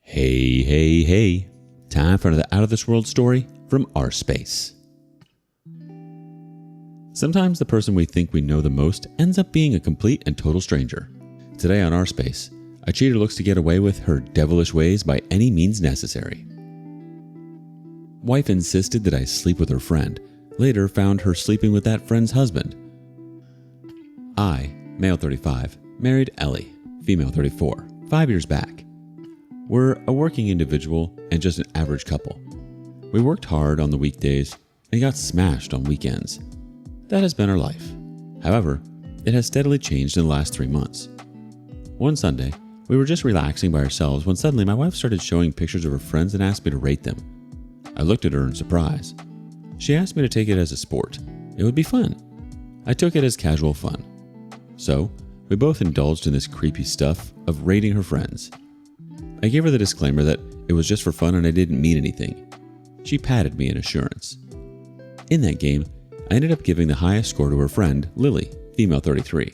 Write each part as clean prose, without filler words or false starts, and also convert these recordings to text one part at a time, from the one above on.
Hey, hey, hey. Time for another out-of-this-world story from rSpace. Sometimes the person we think we know the most ends up being a complete and total stranger. Today on rSpace, a cheater looks to get away with her devilish ways by any means necessary. Wife insisted that I sleep with her friend, later found her sleeping with that friend's husband. I, male 35, married Ellie, female 34, 5 years back. We're a working individual and just an average couple. We worked hard on the weekdays and got smashed on weekends. That has been our life. However, it has steadily changed in the last 3 months. One Sunday, we were just relaxing by ourselves when suddenly my wife started showing pictures of her friends and asked me to rate them. I looked at her in surprise. She asked me to take it as a sport. It would be fun. I took it as casual fun. So, we both indulged in this creepy stuff of rating her friends. I gave her the disclaimer that it was just for fun and I didn't mean anything. She patted me in assurance. In that game, I ended up giving the highest score to her friend, Lily, female 33.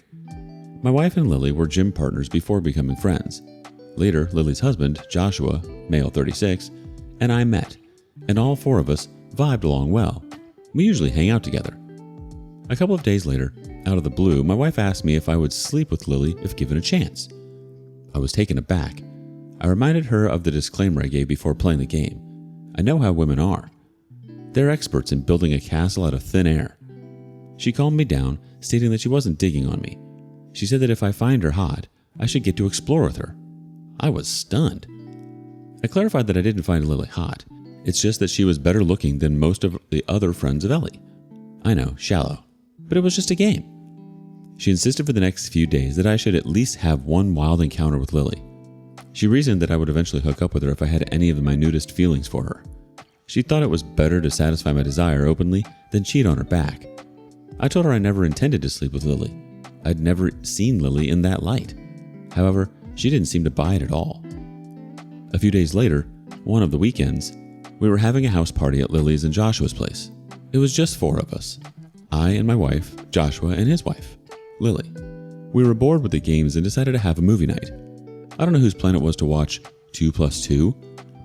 My wife and Lily were gym partners before becoming friends. Later, Lily's husband, Joshua, male 36, and I met, and all four of us vibed along well. We usually hang out together. A couple of days later, out of the blue, my wife asked me if I would sleep with Lily if given a chance. I was taken aback. I reminded her of the disclaimer I gave before playing the game. I know how women are. They're experts in building a castle out of thin air. She calmed me down, stating that she wasn't digging on me. She said that if I find her hot, I should get to explore with her. I was stunned. I clarified that I didn't find Lily hot. It's just that she was better looking than most of the other friends of Ellie. I know, shallow, but it was just a game. She insisted for the next few days that I should at least have one wild encounter with Lily. She reasoned that I would eventually hook up with her if I had any of my nudist feelings for her. She thought it was better to satisfy my desire openly than cheat on her back. I told her I never intended to sleep with Lily. I'd never seen Lily in that light. However, she didn't seem to buy it at all. A few days later, one of the weekends, we were having a house party at Lily's and Joshua's place. It was just four of us. I and my wife, Joshua and his wife, Lily. We were bored with the games and decided to have a movie night. I don't know whose plan it was to watch 2+2,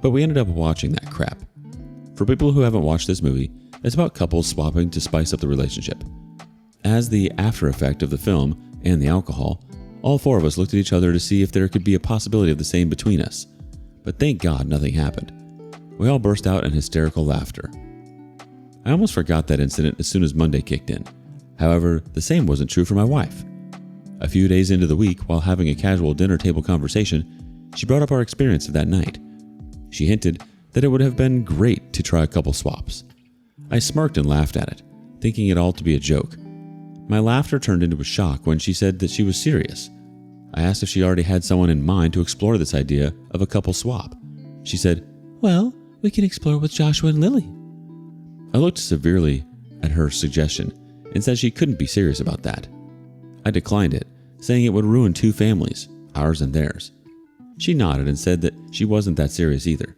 but we ended up watching that crap. For people who haven't watched this movie, it's about couples swapping to spice up the relationship. As the after effect of the film and the alcohol, all four of us looked at each other to see if there could be a possibility of the same between us. But thank God nothing happened. We all burst out in hysterical laughter. I almost forgot that incident as soon as Monday kicked in. However, the same wasn't true for my wife. A few days into the week, while having a casual dinner table conversation, she brought up our experience of that night. She hinted that it would have been great to try a couple swaps. I smirked and laughed at it, thinking it all to be a joke. My laughter turned into a shock when she said that she was serious. I asked if she already had someone in mind to explore this idea of a couple swap. She said, "Well, we can explore with Joshua and Lily." I looked severely at her suggestion and said she couldn't be serious about that. I declined it, saying it would ruin two families, ours and theirs. She nodded and said that she wasn't that serious either,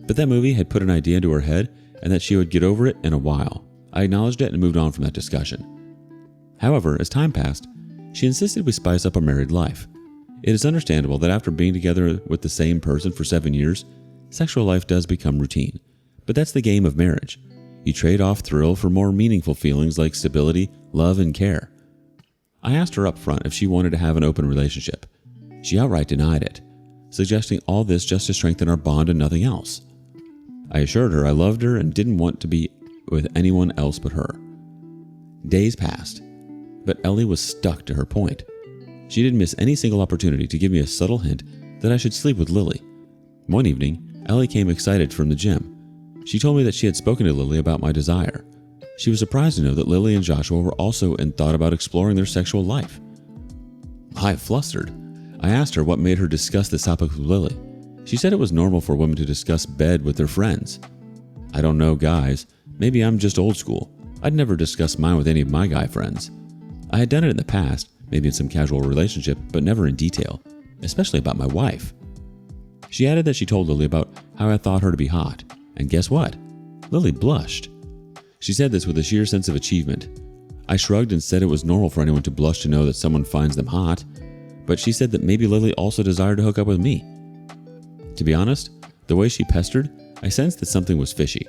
but that movie had put an idea into her head and that she would get over it in a while. I acknowledged it and moved on from that discussion. However, as time passed, she insisted we spice up our married life. It is understandable that after being together with the same person for 7 years, sexual life does become routine, but that's the game of marriage. You trade off thrill for more meaningful feelings like stability, love, and care. I asked her up front if she wanted to have an open relationship. She outright denied it, suggesting all this just to strengthen our bond and nothing else. I assured her I loved her and didn't want to be with anyone else but her. Days passed, but Ellie was stuck to her point. She didn't miss any single opportunity to give me a subtle hint that I should sleep with Lily. One evening, Ellie came excited from the gym. She told me that she had spoken to Lily about my desire. She was surprised to know that Lily and Joshua were also in thought about exploring their sexual life. I flustered. I asked her what made her discuss this topic with Lily. She said it was normal for women to discuss bed with their friends. I don't know guys. Maybe I'm just old school. I'd never discussed mine with any of my guy friends. I had done it in the past, maybe in some casual relationship, but never in detail, especially about my wife. She added that she told Lily about how I thought her to be hot. And guess what? Lily blushed. She said this with a sheer sense of achievement. I shrugged and said it was normal for anyone to blush to know that someone finds them hot, but she said that maybe Lily also desired to hook up with me. To be honest, the way she pestered, I sensed that something was fishy.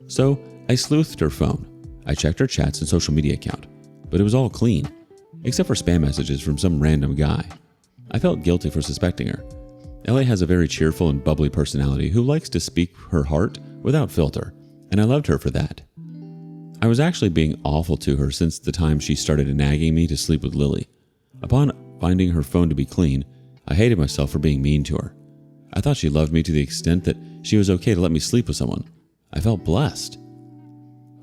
So I sleuthed her phone. I checked her chats and social media account, but it was all clean, except for spam messages from some random guy. I felt guilty for suspecting her. Ellie has a very cheerful and bubbly personality who likes to speak her heart without filter, and I loved her for that. I was actually being awful to her since the time she started nagging me to sleep with Lily. Upon finding her phone to be clean, I hated myself for being mean to her. I thought she loved me to the extent that she was okay to let me sleep with someone. I felt blessed.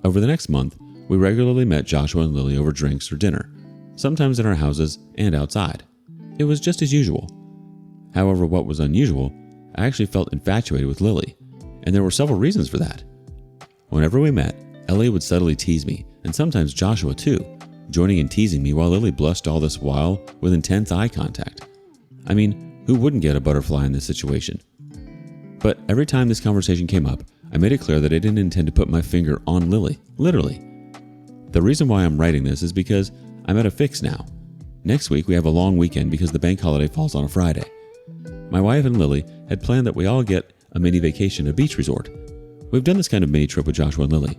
Over the next month, we regularly met Joshua and Lily over drinks or dinner, sometimes in our houses and outside. It was just as usual. However, what was unusual, I actually felt infatuated with Lily, and there were several reasons for that. Whenever we met, Ellie would subtly tease me, and sometimes Joshua too, joining and teasing me while Lily blushed all this while with intense eye contact. I mean, who wouldn't get a butterfly in this situation? But every time this conversation came up, I made it clear that I didn't intend to put my finger on Lily, literally. The reason why I'm writing this is because I'm at a fix now. Next week we have a long weekend because the bank holiday falls on a Friday. My wife and Lily had planned that we all get a mini vacation at a beach resort. We've done this kind of mini trip with Joshua and Lily,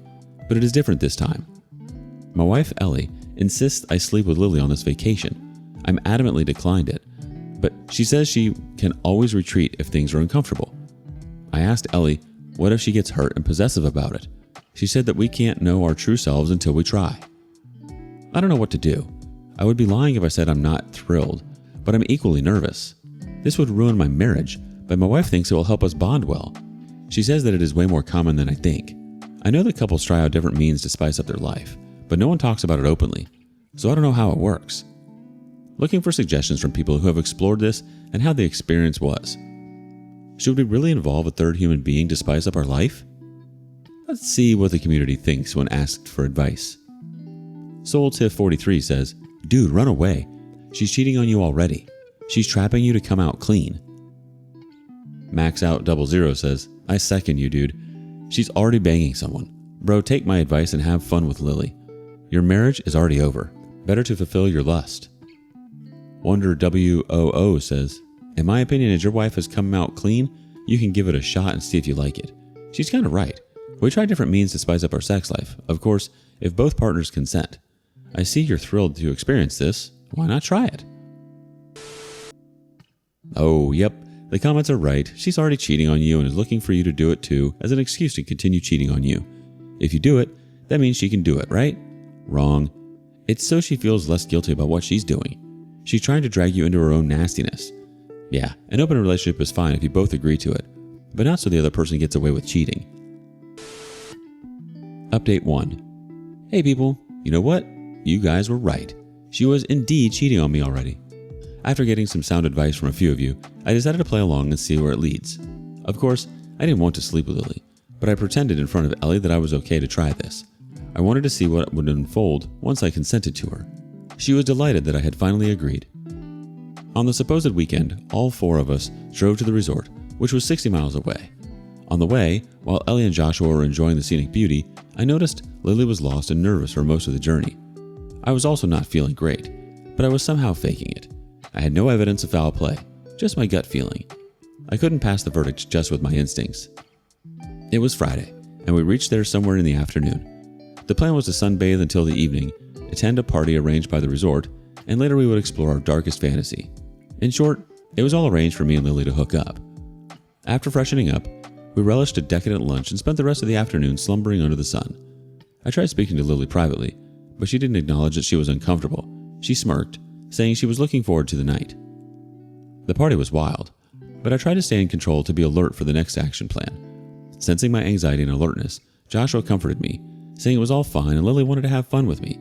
but it is different this time. My wife, Ellie, insists I sleep with Lily on this vacation. I'm adamantly declined it, but she says she can always retreat if things are uncomfortable. I asked Ellie, what if she gets hurt and possessive about it? She said that we can't know our true selves until we try. I don't know what to do. I would be lying if I said I'm not thrilled, but I'm equally nervous. This would ruin my marriage, but my wife thinks it will help us bond well. She says that it is way more common than I think. I know that couples try out different means to spice up their life, but no one talks about it openly, so I don't know how it works. Looking for suggestions from people who have explored this and how the experience was. Should we really involve a third human being to spice up our life? Let's see what the community thinks when asked for advice. SoulTiff43 says, "Dude, run away. She's cheating on you already. She's trapping you to come out clean." MaxOut00 says, "I second you, dude. She's already banging someone. Bro, take my advice and have fun with Lily. Your marriage is already over. Better to fulfill your lust." WonderWOO says, "In my opinion, as your wife has come out clean, you can give it a shot and see if you like it. She's kind of right. We try different means to spice up our sex life. Of course, if both partners consent. I see you're thrilled to experience this. Why not try it?" Oh, yep. The comments are right. She's already cheating on you and is looking for you to do it too as an excuse to continue cheating on you. If you do it, that means she can do it, right? Wrong. It's so she feels less guilty about what she's doing. She's trying to drag you into her own nastiness. Yeah, an open relationship is fine if you both agree to it, but not so the other person gets away with cheating. Update 1. Hey people, you know what? You guys were right. She was indeed cheating on me already. After getting some sound advice from a few of you, I decided to play along and see where it leads. Of course, I didn't want to sleep with Lily, but I pretended in front of Ellie that I was okay to try this. I wanted to see what would unfold once I consented to her. She was delighted that I had finally agreed. On the supposed weekend, all 4 of us drove to the resort, which was 60 miles away. On the way, while Ellie and Joshua were enjoying the scenic beauty, I noticed Lily was lost and nervous for most of the journey. I was also not feeling great, but I was somehow faking it. I had no evidence of foul play, just my gut feeling. I couldn't pass the verdict just with my instincts. It was Friday, and we reached there somewhere in the afternoon. The plan was to sunbathe until the evening, attend a party arranged by the resort, and later we would explore our darkest fantasy. In short, it was all arranged for me and Lily to hook up. After freshening up, we relished a decadent lunch and spent the rest of the afternoon slumbering under the sun. I tried speaking to Lily privately, but she didn't acknowledge that she was uncomfortable. She smirked, saying she was looking forward to the night. The party was wild, but I tried to stay in control to be alert for the next action plan. Sensing my anxiety and alertness, Joshua comforted me, saying it was all fine and Lily wanted to have fun with me.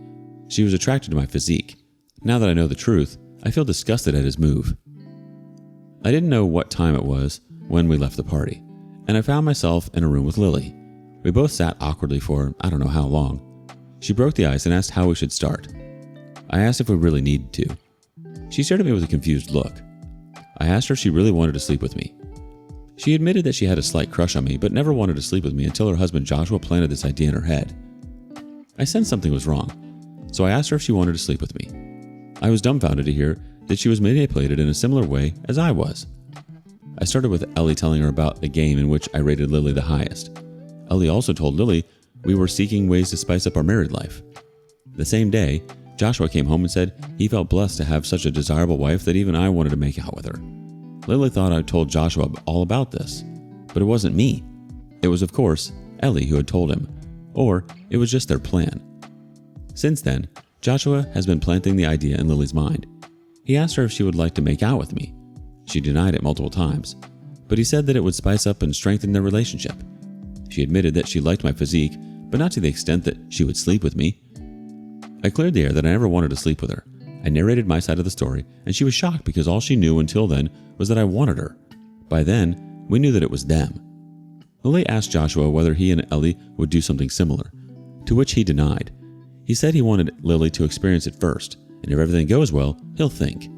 She was attracted to my physique. Now that I know the truth, I feel disgusted at his move. I didn't know what time it was when we left the party, and I found myself in a room with Lily. We both sat awkwardly for I don't know how long. She broke the ice and asked how we should start. I asked if we really needed to. She stared at me with a confused look. I asked her if she really wanted to sleep with me. She admitted that she had a slight crush on me, but never wanted to sleep with me until her husband Joshua planted this idea in her head. I sensed something was wrong, so I asked her if she wanted to sleep with me. I was dumbfounded to hear that she was manipulated in a similar way as I was. I started with Ellie telling her about a game in which I rated Lily the highest. Ellie also told Lily we were seeking ways to spice up our married life. The same day, Joshua came home and said he felt blessed to have such a desirable wife that even I wanted to make out with her. Lily thought I told Joshua all about this, but it wasn't me. It was, of course, Ellie who had told him, or it was just their plan. Since then, Joshua has been planting the idea in Lily's mind. He asked her if she would like to make out with me. She denied it multiple times, but he said that it would spice up and strengthen their relationship. She admitted that she liked my physique, but not to the extent that she would sleep with me. I cleared the air that I never wanted to sleep with her. I narrated my side of the story, and she was shocked because all she knew until then was that I wanted her. By then, we knew that it was them. Lily asked Joshua whether he and Ellie would do something similar, to which he denied. He said he wanted Lily to experience it first, and if everything goes well, he'll think.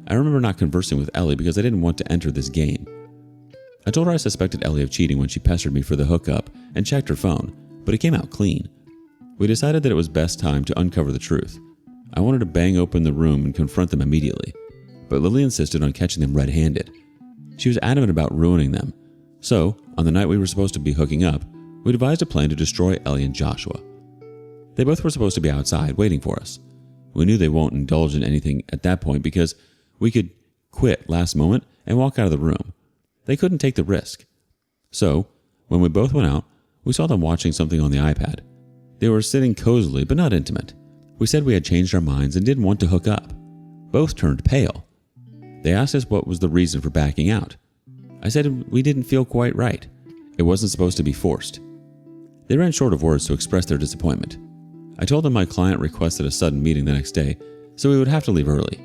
I remember not conversing with Ellie because I didn't want to enter this game. I told her I suspected Ellie of cheating when she pestered me for the hookup and checked her phone, but it came out clean. We decided that it was best time to uncover the truth. I wanted to bang open the room and confront them immediately, but Lily insisted on catching them red-handed. She was adamant about ruining them, so on the night we were supposed to be hooking up, we devised a plan to destroy Ellie and Joshua. They both were supposed to be outside waiting for us. We knew they won't indulge in anything at that point because we could quit last moment and walk out of the room. They couldn't take the risk. So, when we both went out, we saw them watching something on the iPad. They were sitting cozily, but not intimate. We said we had changed our minds and didn't want to hook up. Both turned pale. They asked us what was the reason for backing out. I said we didn't feel quite right. It wasn't supposed to be forced. They ran short of words to express their disappointment. I told them my client requested a sudden meeting the next day, so we would have to leave early.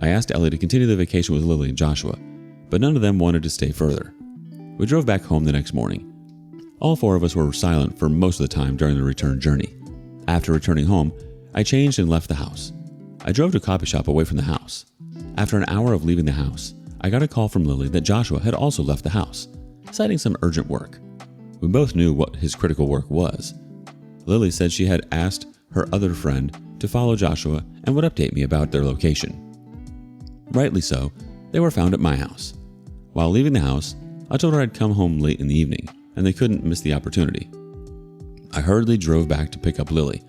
I asked Ellie to continue the vacation with Lily and Joshua, but none of them wanted to stay further. We drove back home the next morning. All four of us were silent for most of the time during the return journey. After returning home, I changed and left the house. I drove to a coffee shop away from the house. After an hour of leaving the house, I got a call from Lily that Joshua had also left the house, citing some urgent work. We both knew what his critical work was. Lily said she had asked her other friend to follow Joshua and would update me about their location. Rightly so, they were found at my house. While leaving the house, I told her I'd come home late in the evening, and they couldn't miss the opportunity. I hurriedly drove back to pick up Lily,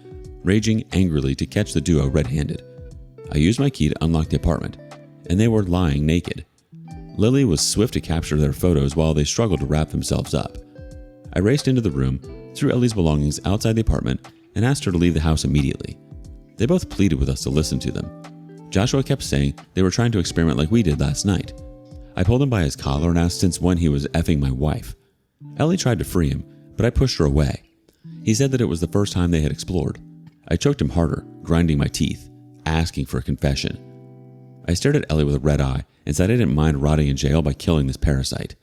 raging angrily to catch the duo red-handed. I used my key to unlock the apartment, and they were lying naked. Lily was swift to capture their photos while they struggled to wrap themselves up. I raced into the room, threw Ellie's belongings outside the apartment, and asked her to leave the house immediately. They both pleaded with us to listen to them. Joshua kept saying they were trying to experiment like we did last night. I pulled him by his collar and asked since when he was effing my wife. Ellie tried to free him, but I pushed her away. He said that it was the first time they had explored. I choked him harder, grinding my teeth, asking for a confession. I stared at Ellie with a red eye and said I didn't mind rotting in jail by killing this parasite.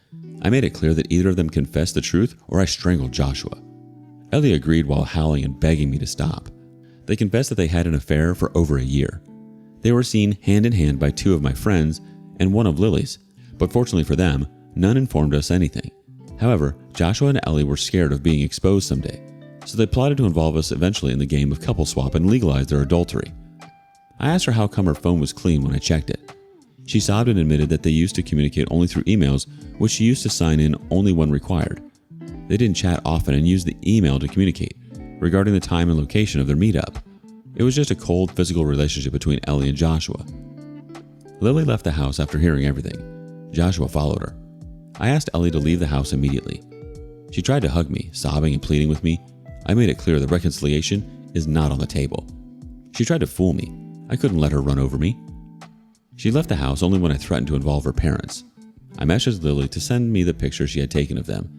I made it clear that either of them confessed the truth or I strangled Joshua. Ellie agreed while howling and begging me to stop. They confessed that they had an affair for over a year. They were seen hand in hand by two of my friends and one of Lily's, but fortunately for them, none informed us anything. However, Joshua and Ellie were scared of being exposed someday, so they plotted to involve us eventually in the game of couple swap and legalize their adultery. I asked her how come her phone was clean when I checked it. She sobbed and admitted that they used to communicate only through emails, which she used to sign in only when required. They didn't chat often and used the email to communicate regarding the time and location of their meetup. It was just a cold physical relationship between Ellie and Joshua. Lily left the house after hearing everything. Joshua followed her. I asked Ellie to leave the house immediately. She tried to hug me, sobbing and pleading with me. I made it clear that reconciliation is not on the table. She tried to fool me. I couldn't let her run over me. She left the house only when I threatened to involve her parents. I messaged Lily to send me the pictures she had taken of them.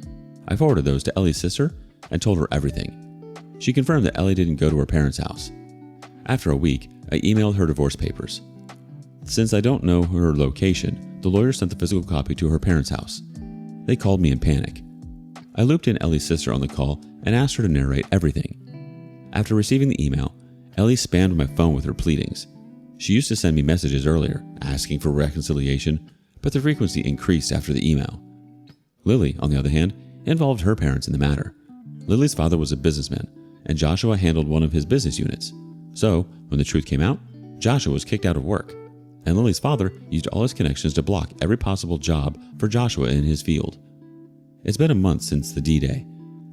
I forwarded those to Ellie's sister and told her everything. She confirmed that Ellie didn't go to her parents' house. After a week, I emailed her divorce papers. Since I don't know her location, the lawyer sent the physical copy to her parents' house. They called me in panic. I looped in Ellie's sister on the call and asked her to narrate everything. After receiving the email, Ellie spammed my phone with her pleadings. She used to send me messages earlier, asking for reconciliation, but the frequency increased after the email. Lily, on the other hand, involved her parents in the matter. Lily's father was a businessman, and Joshua handled one of his business units. So, when the truth came out, Joshua was kicked out of work. And Lily's father used all his connections to block every possible job for Joshua in his field. It's been a month since the D-Day.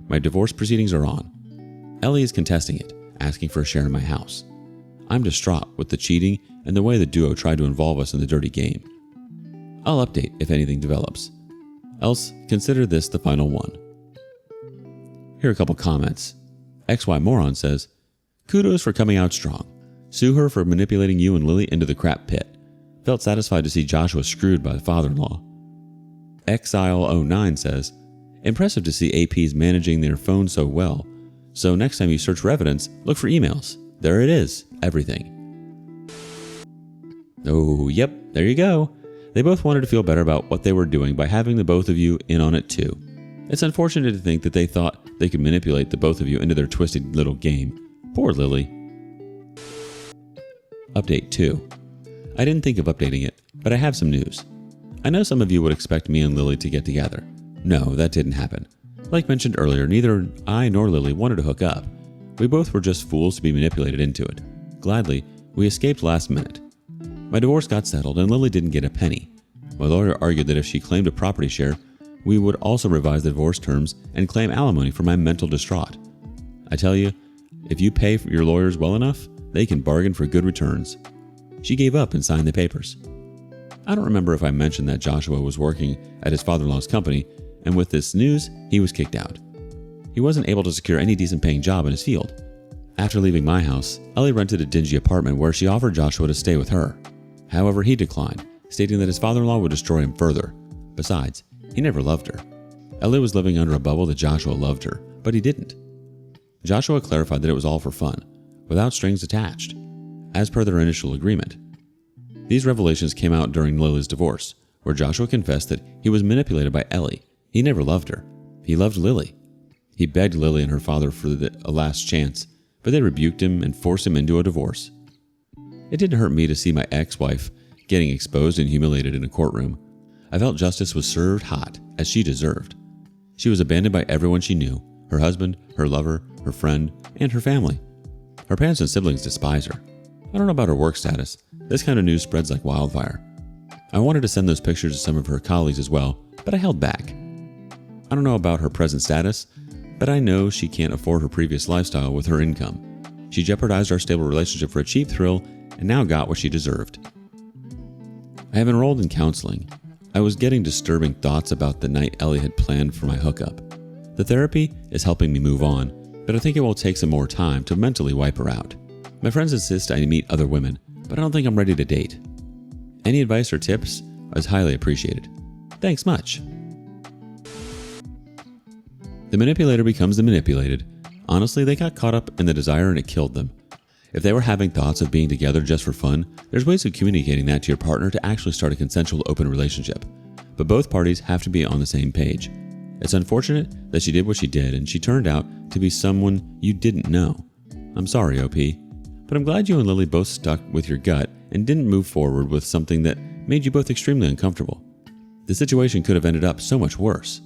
My divorce proceedings are on. Ellie is contesting it, asking for a share in my house. I'm distraught with the cheating and the way the duo tried to involve us in the dirty game. I'll update if anything develops. Else, consider this the final one. Here are a couple comments. XY Moron says, kudos for coming out strong. Sue her for manipulating you and Lily into the crap pit. Felt satisfied to see Joshua screwed by the father-in-law. Exile09 says, impressive to see APs managing their phone so well. So next time you search for evidence, look for emails. There it is, everything. Oh, yep, there you go. They both wanted to feel better about what they were doing by having the both of you in on it too. It's unfortunate to think that they thought they could manipulate the both of you into their twisted little game. Poor Lily. Update 2. I didn't think of updating it, but I have some news. I know some of you would expect me and Lily to get together. No, that didn't happen. Like mentioned earlier, neither I nor Lily wanted to hook up. We both were just fools to be manipulated into it. Gladly, we escaped last minute. My divorce got settled and Lily didn't get a penny. My lawyer argued that if she claimed a property share, we would also revise the divorce terms and claim alimony for my mental distraught. I tell you, if you pay your lawyers well enough, they can bargain for good returns. She gave up and signed the papers. I don't remember if I mentioned that Joshua was working at his father-in-law's company, and with this news, he was kicked out. He wasn't able to secure any decent paying job in his field. After leaving my house, Ellie rented a dingy apartment where she offered Joshua to stay with her. However, he declined, stating that his father-in-law would destroy him further. Besides, he never loved her. Ellie was living under a bubble that Joshua loved her, but he didn't. Joshua clarified that it was all for fun, without strings attached, as per their initial agreement. These revelations came out during Lily's divorce, where Joshua confessed that he was manipulated by Ellie. He never loved her. He loved Lily. He begged Lily and her father for a last chance, but they rebuked him and forced him into a divorce. It didn't hurt me to see my ex-wife getting exposed and humiliated in a courtroom. I felt justice was served hot, as she deserved. She was abandoned by everyone she knew, her husband, her lover, her friend, and her family. Her parents and siblings despise her. I don't know about her work status. This kind of news spreads like wildfire. I wanted to send those pictures to some of her colleagues as well, but I held back. I don't know about her present status, but I know she can't afford her previous lifestyle with her income. She jeopardized our stable relationship for a cheap thrill and now got what she deserved. I have enrolled in counseling. I was getting disturbing thoughts about the night Ellie had planned for my hookup. The therapy is helping me move on, but I think it will take some more time to mentally wipe her out. My friends insist I meet other women, but I don't think I'm ready to date. Any advice or tips is highly appreciated. Thanks much. The manipulator becomes the manipulated. Honestly, they got caught up in the desire and it killed them. If they were having thoughts of being together just for fun, there's ways of communicating that to your partner to actually start a consensual open relationship. But both parties have to be on the same page. It's unfortunate that she did what she did and she turned out to be someone you didn't know. I'm sorry, OP. But I'm glad you and Lily both stuck with your gut and didn't move forward with something that made you both extremely uncomfortable. The situation could have ended up so much worse.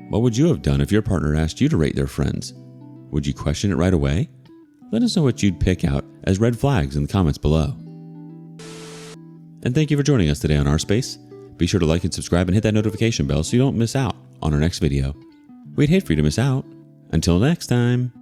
What would you have done if your partner asked you to rate their friends? Would you question it right away? Let us know what you'd pick out as red flags in the comments below. And thank you for joining us today on rSpace. Be sure to like and subscribe and hit that notification bell so you don't miss out on our next video. We'd hate for you to miss out. Until next time.